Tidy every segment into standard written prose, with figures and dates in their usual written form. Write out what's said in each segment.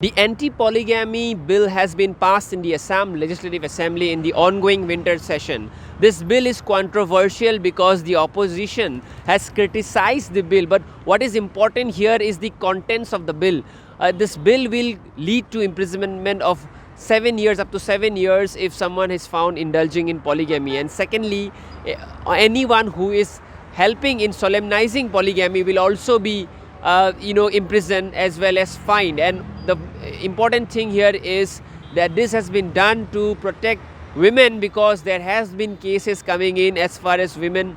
The anti-polygamy bill has been passed in the Assam Legislative Assembly in the ongoing winter session. This bill is controversial because the opposition has criticized the bill, but what is important here is the contents of the bill. This bill will lead to imprisonment of 7 years, up to 7 years, if someone is found indulging in polygamy. And secondly, anyone who is helping in solemnizing polygamy will also be imprisoned as well as fined. And the important thing here is that this has been done to protect women, because there has been cases coming in as far as women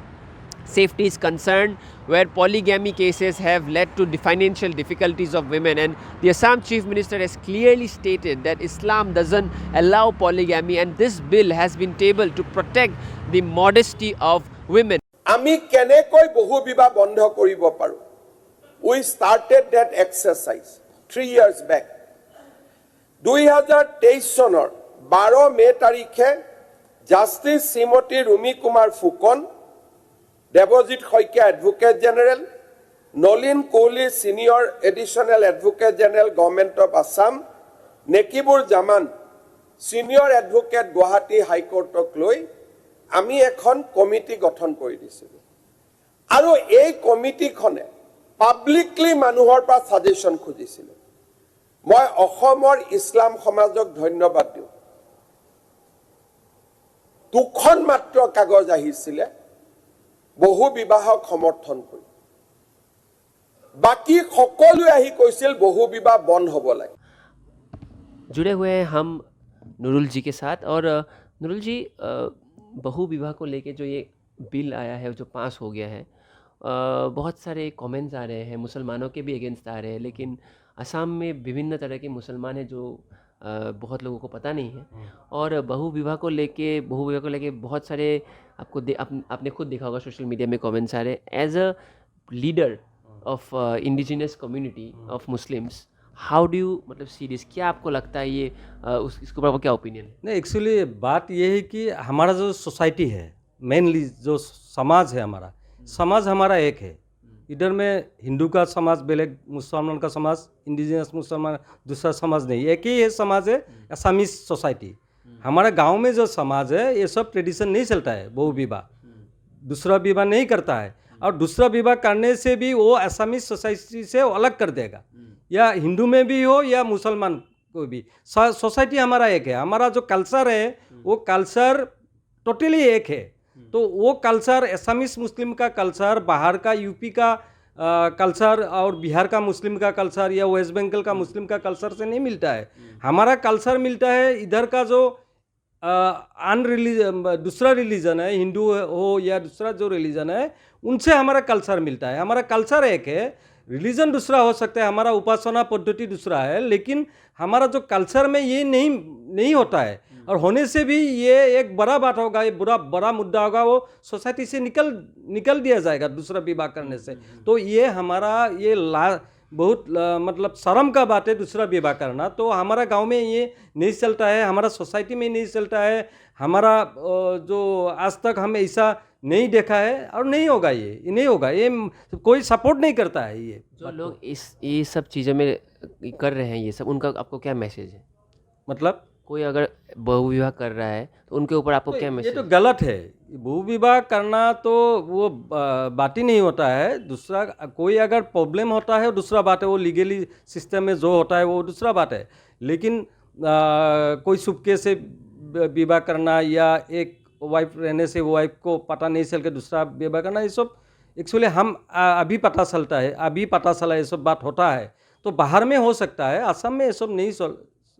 safety is concerned, where polygamy cases have led to the financial difficulties of women. And the Assam Chief Minister has clearly stated that Islam doesn't allow polygamy, and this bill has been tabled to protect the modesty of women. আমি কেনেকৈ বহু বিবাহ বন্ধ কৰিব পাৰো? We started that exercise 3 years back. 2023 চনৰ 12 মে তাৰিখে justice Shrimati Rumi Kumar Phukan, Debajit Saikia advocate general, Nalin Kohli senior additional advocate general government of Assam, Nekibur Zaman senior advocate Guwahati হাইকোৰ্টক লৈ আমি এখন কমিটি গঠন কৰি দিছিলোঁ। আৰু এই কমিটিখনে পাব্লিকলি মানুহৰ পৰা সাজেশন খুজিছিল। মই অসমৰ ইছলাম সমাজক ধন্যবাদ দিওঁ। দুখন মাত্ৰ কাগজ আহিছিল বহু বিবাহক সমৰ্থন কৰি। বাকি সকলোৱে আহি কৈছিল বহু বিবাহ বন্ধ হ'ব লাগে। जुड़े हुए हैं हम नुरुल जी के साथ। और नुरुल जी, बहु विवाह को लेके जो ये बिल आया है, जो पास हो गया है, बहुत सारे कमेंट्स आ रहे हैं, मुसलमानों के भी अगेंस्ट आ रहे हैं, लेकिन असम में विभिन्न तरह के मुसलमान हैं जो बहुत लोगों को पता नहीं है। और बहु विवाह को लेके बहुत सारे आपने खुद देखा होगा सोशल मीडिया में कमेंट्स आ रहे हैं। As a leader of indigenous community of Muslims, how do you see this? क्या आपको लगता है ये इसके ऊपर क्या ओपिनियन है? नहीं, एक्चुअली बात ये है कि हमारा जो सोसाइटी है, मेनली जो समाज है, हमारा समाज हमारा एक है। इधर में हिंदू का समाज बेलेग, मुसलमान का समाज, इंडिजिनस मुसलमान दूसरा समाज नहीं, एक ही है समाज है, असामीज सोसाइटी। हमारा गांव में जो समाज है ये सब ट्रेडिशन नहीं चलता है, बहु विवाह, दूसरा विवाह नहीं करता है। और दूसरा विवाह करने से भी वो असामीज सोसाइटी से अलग कर देगा, या हिंदू में भी हो या मुसलमान को भी। सोसाइटी हमारा एक है। हमारा जो कल्चर है वो कल्चर टोटली एक है। तो वो कल्चर असमीज मुस्लिम का कल्चर, बाहर का यूपी का कल्चर और बिहार का मुस्लिम का कल्चर या वेस्ट बंगाल का मुस्लिम का कल्चर से नहीं मिलता है। हमारा कल्चर मिलता है इधर का जो दूसरा रिलीजन है, हिंदू हो या दूसरा जो रिलीजन है, उनसे हमारा कल्चर मिलता है। हमारा कल्चर एक है, रिलीजन दूसरा हो सकता है, हमारा उपासना पद्धति दूसरा है, लेकिन हमारा जो कल्चर में ये नहीं होता है। और होने से भी ये एक बड़ा बात होगा, ये बड़ा मुद्दा होगा, वो सोसाइटी से निकल दिया जाएगा दूसरा विवाह करने से। तो ये हमारा ये बहुत मतलब शर्म का बात है दूसरा विवाह करना। तो हमारा गांव में ये नहीं चलता है, हमारा सोसाइटी में नहीं चलता है। हमारा जो आज तक हम ऐसा नहीं देखा है और नहीं होगा, ये नहीं होगा, ये कोई सपोर्ट नहीं करता है। ये जो लोग ये सब चीज़ों में कर रहे हैं, ये सब, उनका आपको क्या मैसेज है? मतलब कोई अगर बहु विवाह कर रहा है तो उनके ऊपर आपको क्या मैसेज? ये तो गलत है। बहु विवाह करना तो वो बात ही नहीं होता है। दूसरा कोई अगर प्रॉब्लम होता है दूसरा बात है, वो लीगली सिस्टम में जो होता है वो दूसरा बात है। लेकिन कोई चुपके से विवाह करना या एक वाइफ रहने से वाइफ को पता नहीं चल के दूसरा विवाह करना, ये सब एक्चुअली हम अभी पता चला ये सब बात होता है। तो बाहर में हो सकता है, असम में ये सब नहीं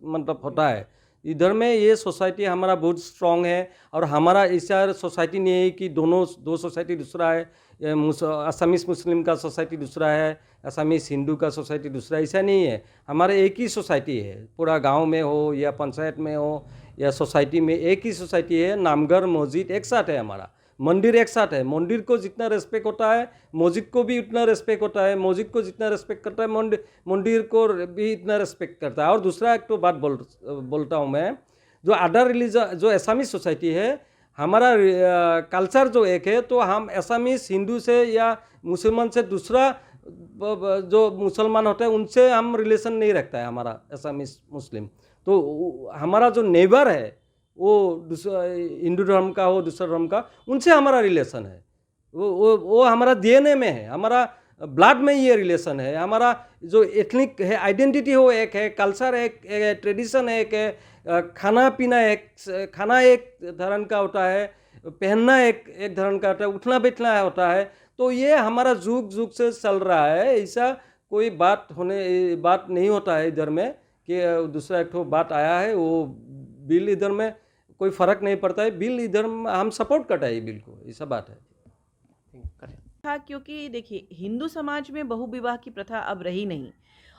मतलब होता है। इधर में ये सोसाइटी हमारा बहुत स्ट्रॉन्ग है। और हमारा ऐसा सोसाइटी नहीं है कि दो सोसाइटी दूसरा है, असमीज मुस्लिम का सोसाइटी दूसरा है, असमीज हिंदू का सोसाइटी दूसरा, ऐसा नहीं है। हमारा एक ही सोसाइटी है, पूरा गांव में हो या पंचायत में हो या सोसाइटी में, एक ही सोसाइटी है। नामघर मस्जिद एक साथ है, हमारा मंदिर एक साथ है। मंदिर को जितना रेस्पेक्ट होता है मस्जिद को भी उतना रेस्पेक्ट होता है, मस्जिद को जितना रेस्पेक्ट करता है मंदिर को भी इतना रेस्पेक्ट करता है। और दूसरा एक तो बात बोलता हूँ मैं, जो अदर रिलीजन जो असामीज सोसाइटी है, हमारा कल्चर जो एक है, तो हम असामीज हिंदू से या मुसलमान से दूसरा जो मुसलमान होते हैं उनसे हम रिलेशन नहीं रखता है हमारा असमीज मुस्लिम। तो हमारा जो नेबर है वो हिंदू धर्म का हो दूसरा धर्म का, उनसे हमारा रिलेशन है। वो हमारा डीएनए में है, हमारा ब्लड में ये रिलेशन है। हमारा जो एथनिक है आइडेंटिटी हो एक है, कल्चर एक है, ट्रेडिशन एक है, खाना पीना एक धर्म का होता है, पहनना एक धर्म का होता है, उठना बैठना होता है। तो ये हमारा जुग से चल रहा है। ऐसा कोई बात नहीं होता है इधर में कि दूसरा एक बात आया है वो बिल इधर में कोई फर्क नहीं पड़ता है। बिल इधर हम सपोर्ट करता है बिल को, ऐसा बात है। क्योंकि देखिए हिंदू समाज में बहु विवाह की प्रथा अब रही नहीं।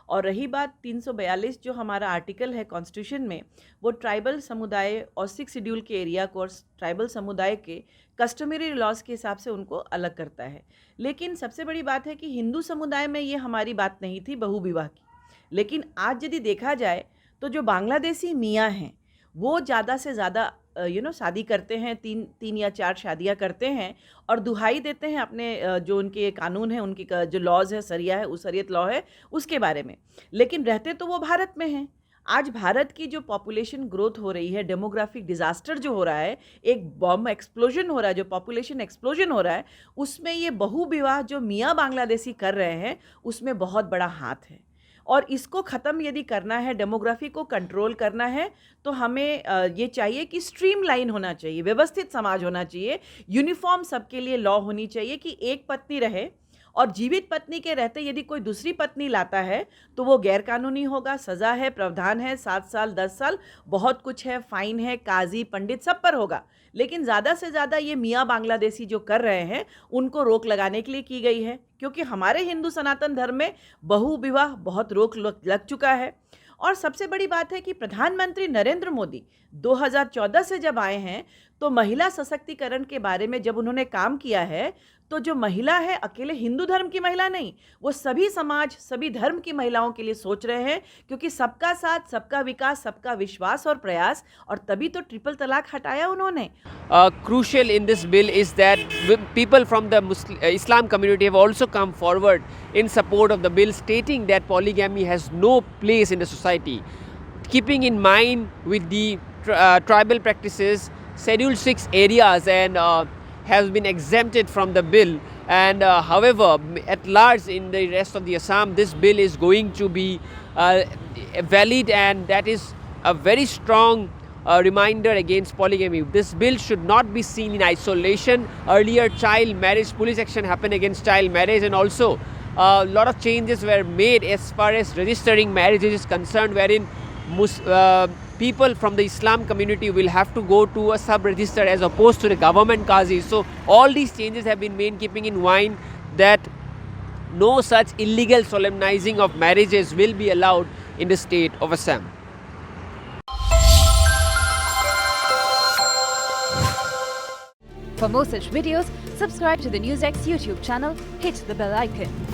और रही बात 342 जो हमारा आर्टिकल है कॉन्स्टिट्यूशन में, वो ट्राइबल समुदाय और 6 शेड्यूल के एरिया को और ट्राइबल समुदाय के कस्टमरी लॉज के हिसाब से उनको अलग करता है। लेकिन सबसे बड़ी बात है कि हिंदू समुदाय में ये हमारी बात नहीं थी बहु विवाह की। लेकिन आज यदि देखा जाए तो जो बांग्लादेशी मियाँ हैं वो ज़्यादा से ज़्यादा शादी करते हैं, 3 या 4 शादियां करते हैं और दुहाई देते हैं अपने जो उनके कानून है, उनकी जो लॉज है, शरिया है, उस शरीयत लॉ है उसके बारे में। लेकिन रहते तो वो भारत में हैं। आज भारत की जो पॉपुलेशन ग्रोथ हो रही है, डेमोग्राफिक डिज़ास्टर जो हो रहा है, एक बॉम्ब एक्सप्लोजन हो रहा है, जो पॉपुलेशन एक्सप्लोजन हो रहा है, उसमें ये बहु विवाह जो मियाँ बांग्लादेशी कर रहे हैं उसमें बहुत बड़ा हाथ है। और इसको ख़त्म यदि करना है, डेमोग्राफी को कंट्रोल करना है, तो हमें ये चाहिए कि स्ट्रीमलाइन होना चाहिए, व्यवस्थित समाज होना चाहिए, यूनिफॉर्म सबके लिए लॉ होनी चाहिए कि एक पत्नी रहे और जीवित पत्नी के रहते यदि कोई दूसरी पत्नी लाता है तो वो गैरकानूनी होगा, सज़ा है, प्रावधान है, 7 साल 10 साल, बहुत कुछ है, फाइन है, काजी पंडित सब पर होगा। लेकिन ज़्यादा से ज़्यादा ये मियाँ बांग्लादेशी जो कर रहे हैं उनको रोक लगाने के लिए की गई है, क्योंकि हमारे हिंदू सनातन धर्म में बहु विवाह बहुत रोक लग चुका है। और सबसे बड़ी बात है कि प्रधानमंत्री नरेंद्र मोदी 2014 से जब आए हैं तो महिला सशक्तिकरण के बारे में जब उन्होंने काम किया है, तो जो महिला है अकेले हिंदू धर्म की महिला नहीं, वो सभी समाज, सभी धर्म की महिलाओं के लिए सोच रहे हैं, क्योंकि सबका साथ, सबका विकास, सबका विश्वास और प्रयास, और तभी तो ट्रिपल तलाक हटाया उन्होंने। Crucial in this bill is that people from the Islam community have also come forward in support of the bill, stating that polygamy has no place in the society. Keeping in mind with the tribal practices, Schedule 6 areas and has been exempted from the bill, and however at large in the rest of the Assam this bill is going to be valid, and that is a very strong reminder against polygamy. This bill should not be seen in isolation. Earlier child marriage, police action happened against child marriage, and also a lot of changes were made as far as registering marriages is concerned, wherein people from the Islam community will have to go to a sub-register as opposed to the government qazi. So all these changes have been made keeping in mind that no such illegal solemnizing of marriages will be allowed in the state of Assam. For more such videos, subscribe to the NewsX YouTube channel, hit the bell icon.